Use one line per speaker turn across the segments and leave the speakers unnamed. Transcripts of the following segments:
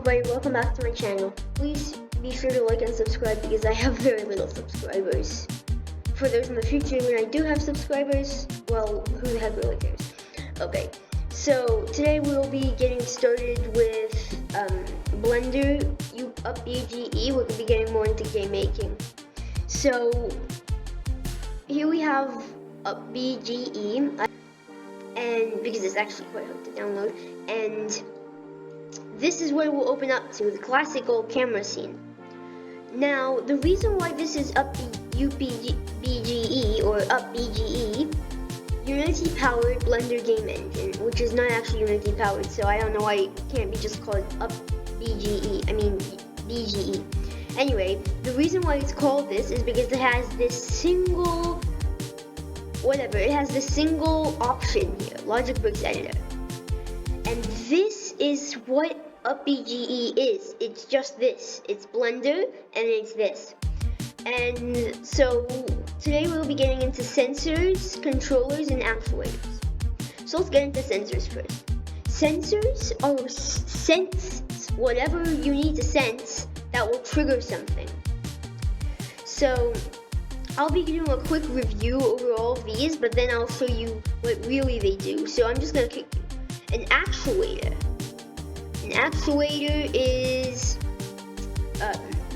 everybody, welcome back to my channel. Please be sure to like and subscribe because I have very little subscribers. For those in the future when I do have subscribers, well, who the heck really cares? Okay, so today we'll be getting started with Blender UpBGE. We're going to be getting more into game making. So here we have UpBGE, and because it's actually quite hard to download, and this is where we'll open up to the classical camera scene. Now, the reason why this is UpBGE or UpBGE, Unity powered Blender game engine, which is not actually Unity powered, so I don't know why it can't be just called UpBGE. I mean BGE. Anyway, the reason why it's called this is because it has this single option here, Logic Bricks Editor. And this is what UpBGE is. It's just this. It's Blender and it's this. And so today we'll be getting into sensors, controllers, and actuators. So let's get into sensors first. Sensors are whatever you need to sense that will trigger something. So I'll be doing a quick review over all of these, but then I'll show you what really they do. So I'm just gonna kick you. An actuator. An actuator is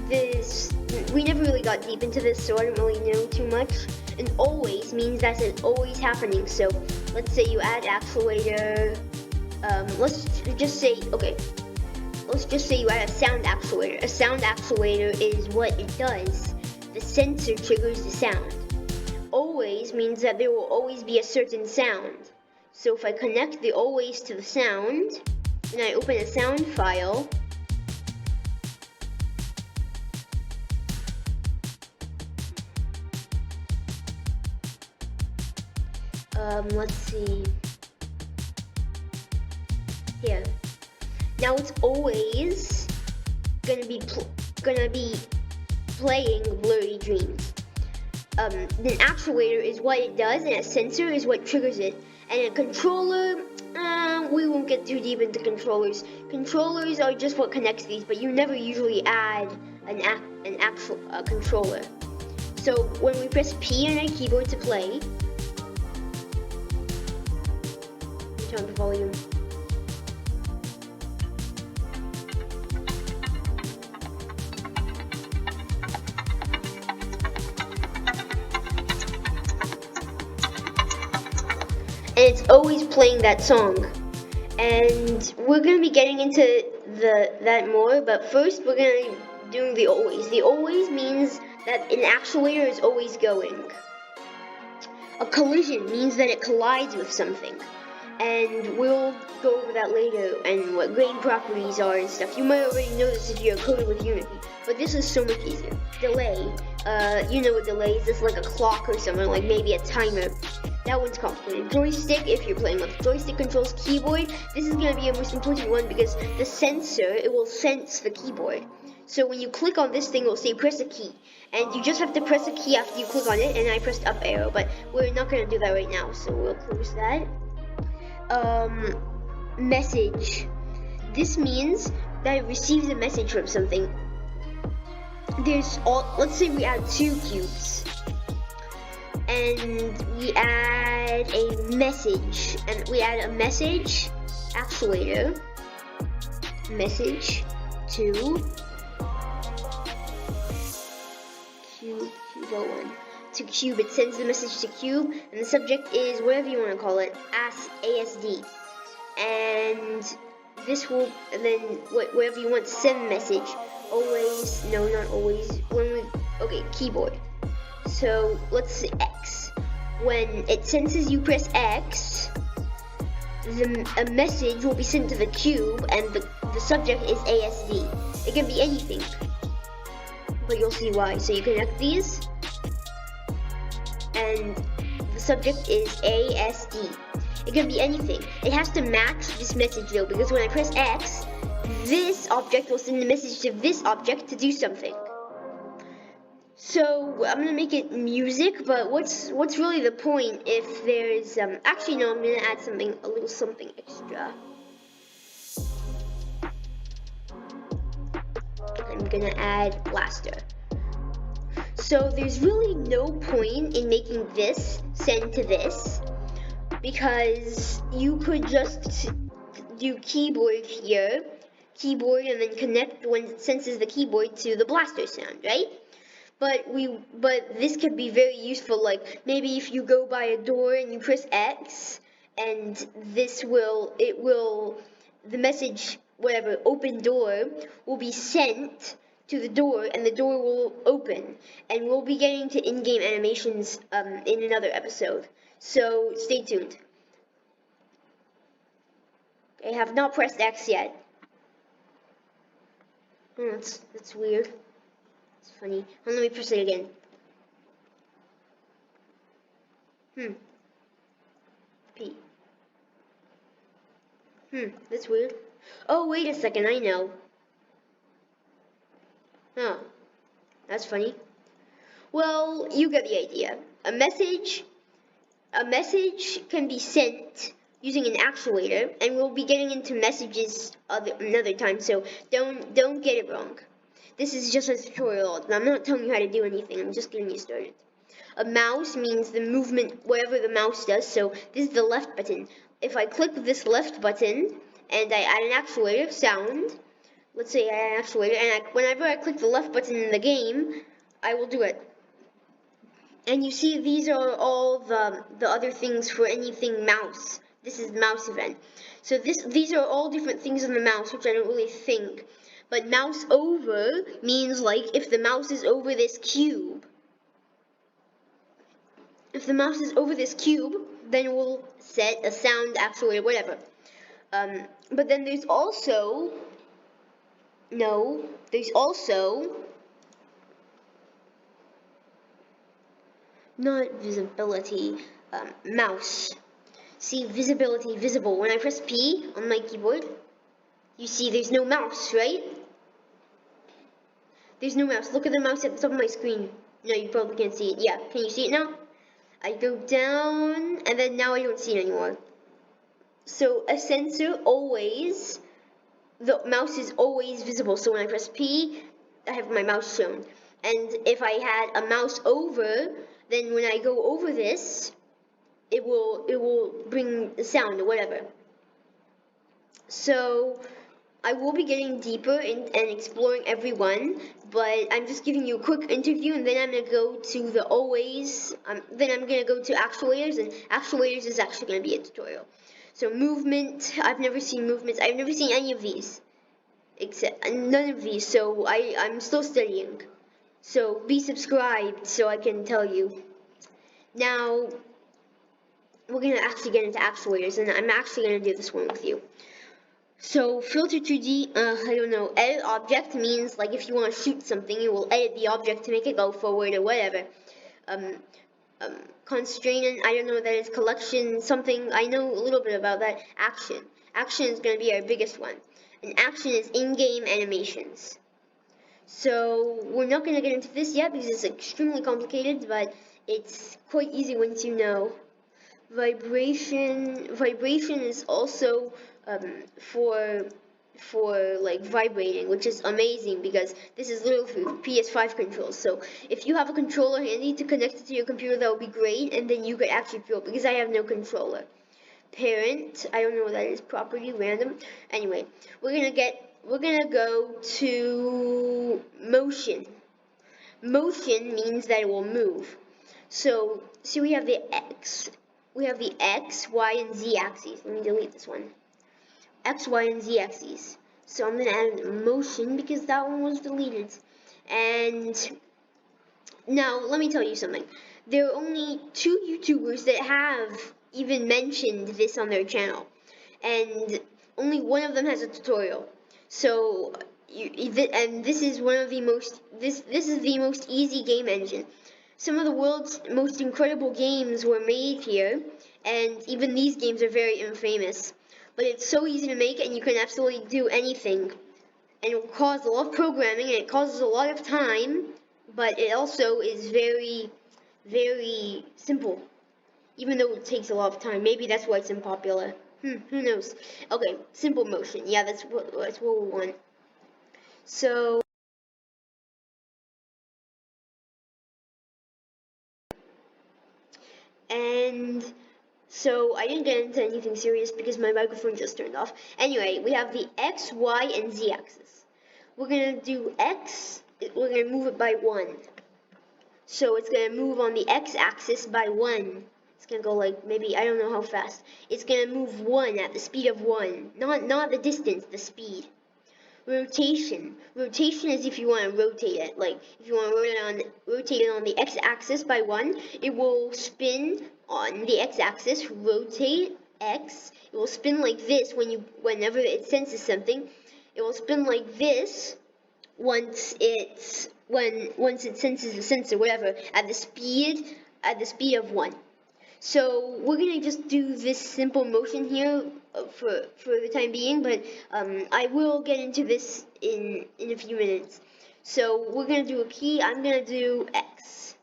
this. We never really got deep into this, so I don't really know too much. And always means that it's always happening. So let's say you add actuator. Let's just say you add a sound actuator. A sound actuator is what it does. The sensor triggers the sound. Always means that there will always be a certain sound. So if I connect the always to the sound, and I open a sound file, let's see, here. Now it's always gonna be playing Blurry Dreams. An actuator is what it does, and a sensor is what triggers it. And a controller, we won't get too deep into controllers. Controllers are just what connects these, but you never usually add an actual controller. So when we press P on our keyboard to play, turn the volume. And it's always playing that song. And we're going to be getting into that more, but first we're going to be doing the always. The always means that an actuator is always going. A collision means that it collides with something. And we'll go over that later and what grain properties are and stuff. You might already know this if you're coding with Unity, but this is so much easier. Delay. You know what delay is. It's like a clock or something, like maybe a timer. That one's complicated. Joystick, if you're playing with joystick controls keyboard, this is going to be a most important one because the sensor, it will sense the keyboard. So when you click on this thing, it will say press a key. And you just have to press a key after you click on it, and I pressed up arrow, but we're not going to do that right now, so we'll close that. Message. This means that it receives a message from something. Let's say we add 2 cubes. And we add a message, actuator, message to cube01. To cube, it sends the message to cube, and the subject is whatever you want to call it, ASD. And this will, and then whatever you want to send the message, always, no, not always, keyboard. So let's say X. When it senses you press X, a message will be sent to the cube, and the subject is ASD. It can be anything, but you'll see why. So you connect these, and the subject is ASD. It can be anything. It has to match this message though, because when I press X, this object will send a message to this object to do something. So I'm gonna make it music, but what's really the point if there's actually no, I'm gonna add a little something extra. I'm gonna add blaster. So there's really no point in making this send to this, because you could just do keyboard here, keyboard, and then connect when it senses the keyboard to the blaster sound, right? But this could be very useful, like maybe if you go by a door and you press X, and the message, whatever, open door, will be sent to the door, and the door will open. And we'll be getting to in-game animations in another episode. So stay tuned. I have not pressed X yet. Oh, that's weird. It's funny. Let me press it again. P. That's weird. Oh, wait a second, I know. Oh, that's funny. Well, you get the idea. A message can be sent using an actuator, and we'll be getting into messages another time, so don't get it wrong. This is just a tutorial. I'm not telling you how to do anything, I'm just getting you started. A mouse means the movement, whatever the mouse does, so this is the left button. If I click this left button, and I add an actuator, sound, let's say I add an actuator, and whenever I click the left button in the game, I will do it. And you see, these are all the other things for anything mouse. This is the mouse event. So these are all different things on the mouse, which I don't really think. But mouse over means, like, if the mouse is over this cube. If the mouse is over this cube, then we'll set a sound actuator, whatever. But then there's also not visibility, mouse. See, visibility, visible. When I press P on my keyboard, you see there's no mouse, right? There's no mouse. Look at the mouse at the top of my screen. No, you probably can't see it. Yeah, can you see it now? I go down, and then now I don't see it anymore. So a sensor always, the mouse is always visible. So when I press P, I have my mouse shown. And if I had a mouse over, then when I go over this, it will bring the sound or whatever. So I will be getting deeper and exploring every one, but I'm just giving you a quick interview, and then I'm going to go to the always, then I'm going to go to actuators, and actuators is actually going to be a tutorial. So movement, I've never seen movements, I've never seen any of these, except none of these, so I'm still studying. So be subscribed so I can tell you. Now, we're going to actually get into actuators, and I'm actually going to do this one with you. So filter 2D, I don't know, edit object means, like, if you want to shoot something, you will edit the object to make it go forward or whatever. Constraint, I don't know what that is, collection, something, I know a little bit about that. Action is going to be our biggest one. And action is in-game animations. So we're not going to get into this yet because it's extremely complicated, but it's quite easy once you know. Vibration is also for like vibrating, which is amazing because this is literally for PS5 controls. So if you have a controller handy to connect it to your computer, that would be great, and then you could actually feel it, because I have no controller. Parent, I don't know what that is. Property, random. Anyway, we're gonna go to motion. Motion means that it will move. So see, we have the X, Y, and Z axes. Let me delete this one. X, Y, and Z axes. So I'm gonna add motion because that one was deleted. And now let me tell you something. There are only 2 YouTubers that have even mentioned this on their channel, and only one of them has a tutorial. So this is one of the most this is the most easy game engine. Some of the world's most incredible games were made here, and even these games are very infamous. But it's so easy to make, and you can absolutely do anything. And it will cause a lot of programming, and it causes a lot of time, but it also is very, very simple. Even though it takes a lot of time. Maybe that's why it's unpopular. Who knows? Okay, simple motion. Yeah, that's what we want. So And so I didn't get into anything serious because my microphone just turned off. Anyway, we have the X, Y, and Z axis. We're going to do X, we're going to move it by 1. So it's going to move on the X axis by 1. It's going to go like, maybe, I don't know how fast. It's going to move 1 at the speed of 1. Not the distance, the speed. Rotation. Rotation is if you want to rotate it. Like, if you want to rotate it on the X-axis by 1, it will spin on the X-axis, rotate X. It will spin like this whenever it senses something. It will spin like this once it senses the sensor, whatever, at the speed of 1. So we're gonna just do this simple motion here for the time being, but I will get into this in a few minutes. So we're gonna do a key. I'm gonna do X,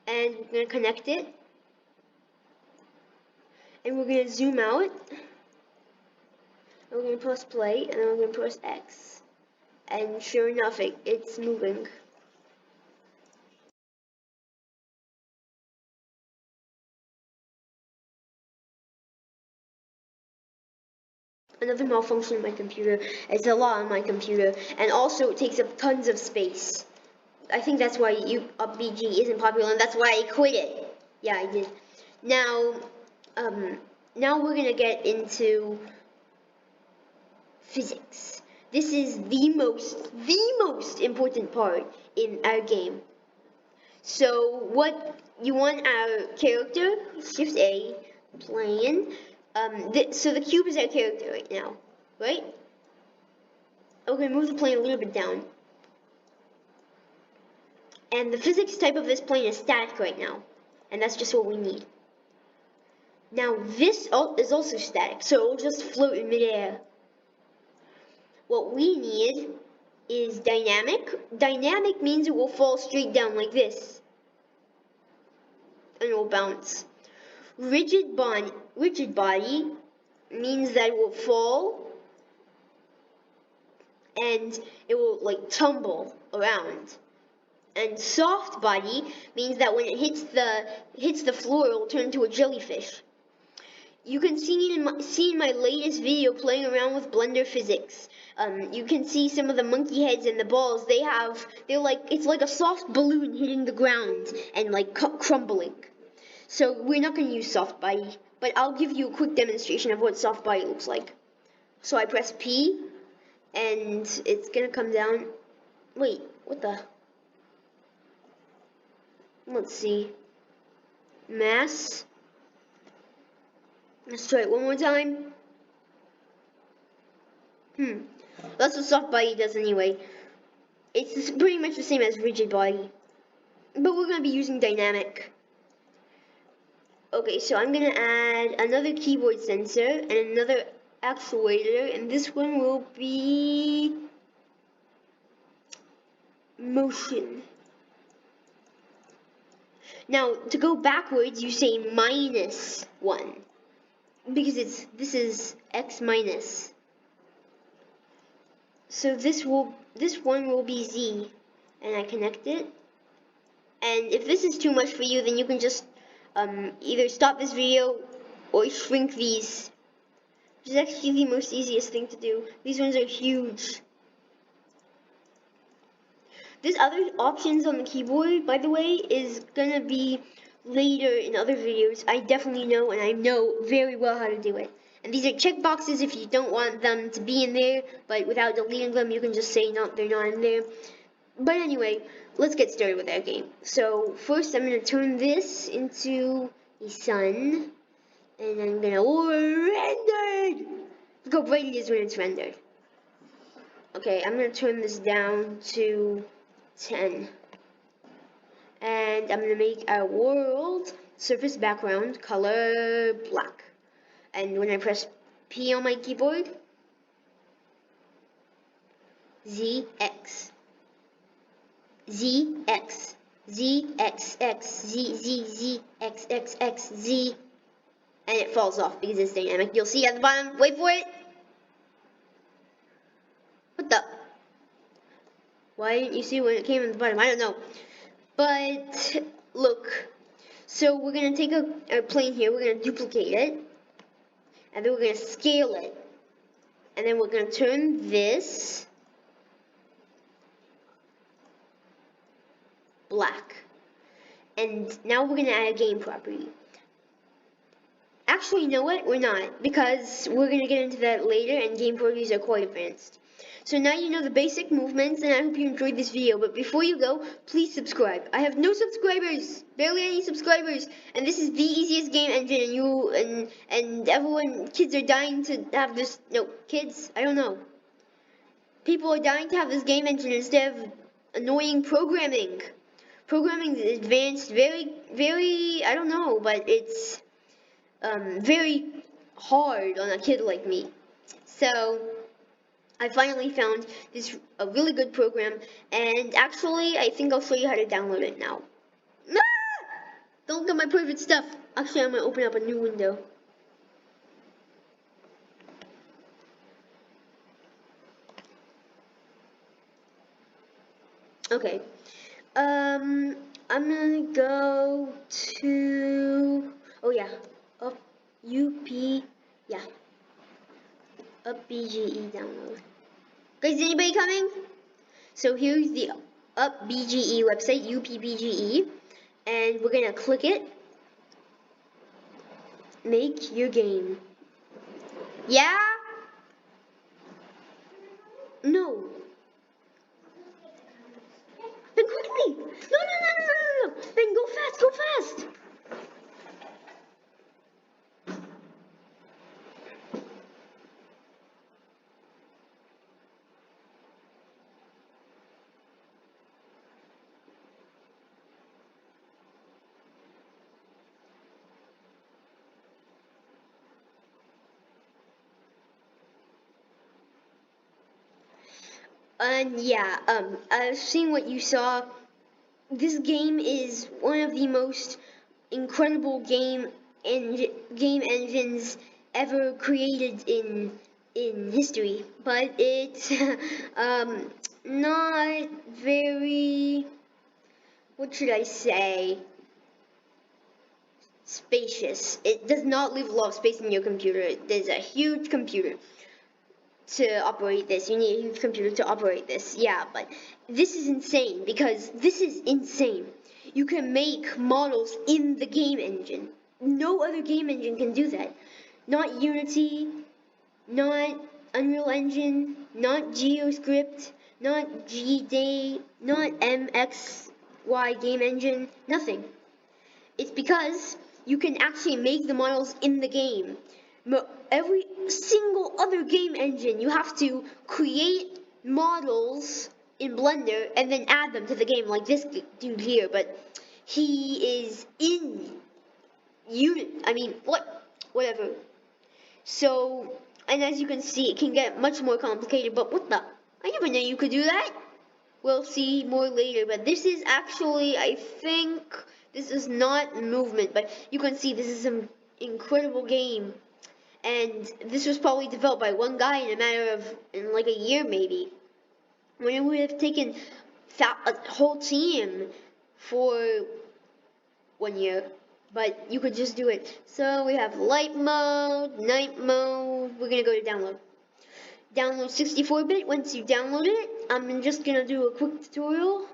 and we're gonna connect it, and we're gonna zoom out, and we're gonna press play, and then we're gonna press X, and sure enough, it's moving. Another malfunction in my computer. It's a lot on my computer, and also it takes up tons of space. I think that's why BG isn't popular, and that's why I quit it. Yeah, I did. Now, now we're gonna get into physics. This is the most important part in our game. So what you want our character, Shift A, plane. So the cube is our character right now, right? Okay, move the plane a little bit down. And the physics type of this plane is static right now, and that's just what we need. Now this is also static, so it'll just float in midair. What we need is dynamic. Dynamic means it will fall straight down like this, and it will bounce. Rigid body means that it will fall and it will like tumble around. And soft body means that when it hits the floor, it will turn into a jellyfish. You can see in my latest video playing around with Blender physics. You can see some of the monkey heads and the balls. It's like a soft balloon hitting the ground and like crumbling. So we're not going to use soft body, but I'll give you a quick demonstration of what soft body looks like. So I press P, and it's going to come down. Wait, what the? Let's see. Mass. Let's try it one more time. That's what soft body does anyway. It's pretty much the same as rigid body, but we're going to be using dynamic. Okay, so I'm going to add another keyboard sensor and another actuator, and this one will be motion. Now, to go backwards, you say -1, because this is X minus. So this one will be Z, and I connect it. And if this is too much for you, then you can just either stop this video or shrink these, which is actually the most easiest thing to do. These ones are huge. There's other options on the keyboard, by the way, is gonna be later in other videos. I definitely know, and I know very well how to do it. And these are checkboxes if you don't want them to be in there, but without deleting them, you can just say no, they're not in there. But anyway, let's get started with our game. So first, I'm gonna turn this into a sun, and I'm gonna render. Look how bright it is when it's rendered. Okay, I'm gonna turn this down to 10. And I'm gonna make our world surface background color black. And when I press P on my keyboard, ZX, ZX, ZXX, ZXXXZ, and it falls off because it's dynamic. You'll see at the bottom. Wait for it. What the? Why didn't you see when it came at the bottom? I don't know. But look, So we're gonna take a plane here, we're gonna duplicate it, and then we're gonna scale it. And then we're gonna turn this black. And now we're gonna add a game property. Actually, you know what? We're not, because we're gonna get into that later, and game properties are quite advanced. So now you know the basic movements, and I hope you enjoyed this video. But before you go, please subscribe. I have no subscribers, barely any subscribers, and this is the easiest game engine. And you and everyone, kids are dying to have this. No, kids, I don't know. People are dying to have this game engine instead of annoying programming. Programming is advanced, very, I don't know, but it's very hard on a kid like me. So I finally found this a really good program, and actually I think I'll show you how to download it now. Ah! Don't look at my private stuff. Actually, I'm gonna open up a new window. Okay. I'm gonna go to, oh yeah, up yeah, up BGE download. Guys, is anybody coming? So here's the up BGE website, UPBGE, and we're gonna click it. Make your game. Yeah? No. Then quickly. No. Then go fast. And yeah, I've seen what you saw. This game is one of the most incredible game engines ever created in history, but it's not very, what should I say, spacious. It does not leave a lot of space in your computer. There's a huge computer to operate this. You need a huge computer to operate this. Yeah, but this is insane, because this is insane. You can make models in the game engine. No other game engine can do that. Not Unity, not Unreal Engine, not GeoScript, not GDay, not MXY game engine, nothing. It's because you can actually make the models in the game. Every single other game engine, you have to create models in Blender and then add them to the game, like this dude here, but he is in whatever. So, and as you can see, it can get much more complicated, but what the? I never knew you could do that. We'll see more later, but this is actually, I think, this is not movement, but you can see this is an incredible game. And this was probably developed by one guy in a matter of, in like a year maybe. When it would have taken a whole team for 1 year. But you could just do it. So we have light mode, night mode. We're gonna go to download. Download 64-bit. Once you download it, I'm just gonna do a quick tutorial.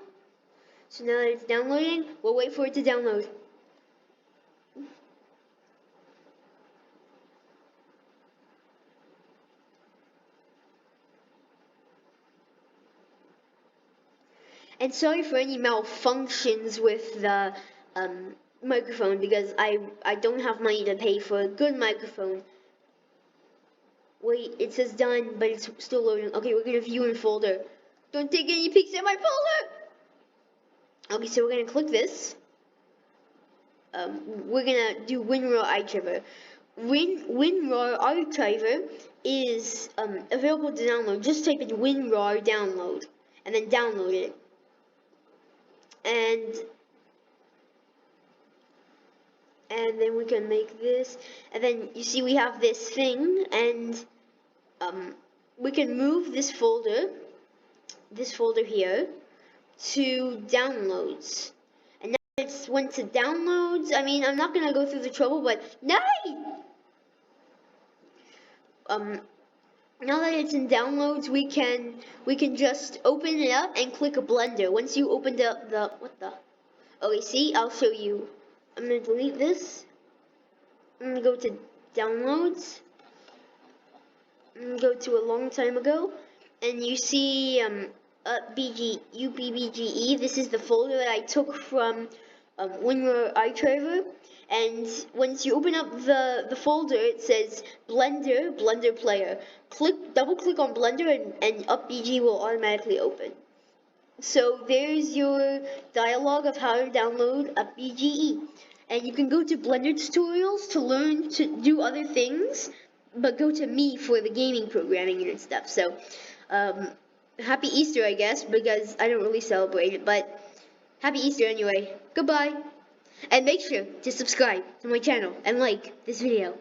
So now that it's downloading, we'll wait for it to download. And sorry for any malfunctions with the microphone, because I don't have money to pay for a good microphone. Wait, it says done, but it's still loading. Okay, we're gonna view in folder. Don't take any peeks at my folder! Okay, so we're gonna click this. We're gonna do WinRAR archiver. WinRAR archiver is available to download. Just type in WinRAR download and then download it. And then we can make this, and then you see we have this thing, and we can move this folder here to downloads, and now it's just went to downloads. I mean, I'm not gonna go through the trouble, but now that it's in downloads, we can just open it up and click a blender. Once you opened up okay, see, I'll show you. I'm gonna delete this. I'm gonna go to downloads. I'm gonna go to a long time ago, and you see UPBGE. This is the folder that I took from WinRAR iDriver. And once you open up the folder, it says Blender Player. Double click on Blender, and UpBG will automatically open. So there's your dialogue of how to download UpBGE. And you can go to Blender tutorials to learn to do other things, but go to me for the gaming programming and stuff. So happy Easter, I guess, because I don't really celebrate it, but happy Easter anyway. Goodbye. And make sure to subscribe to my channel and like this video.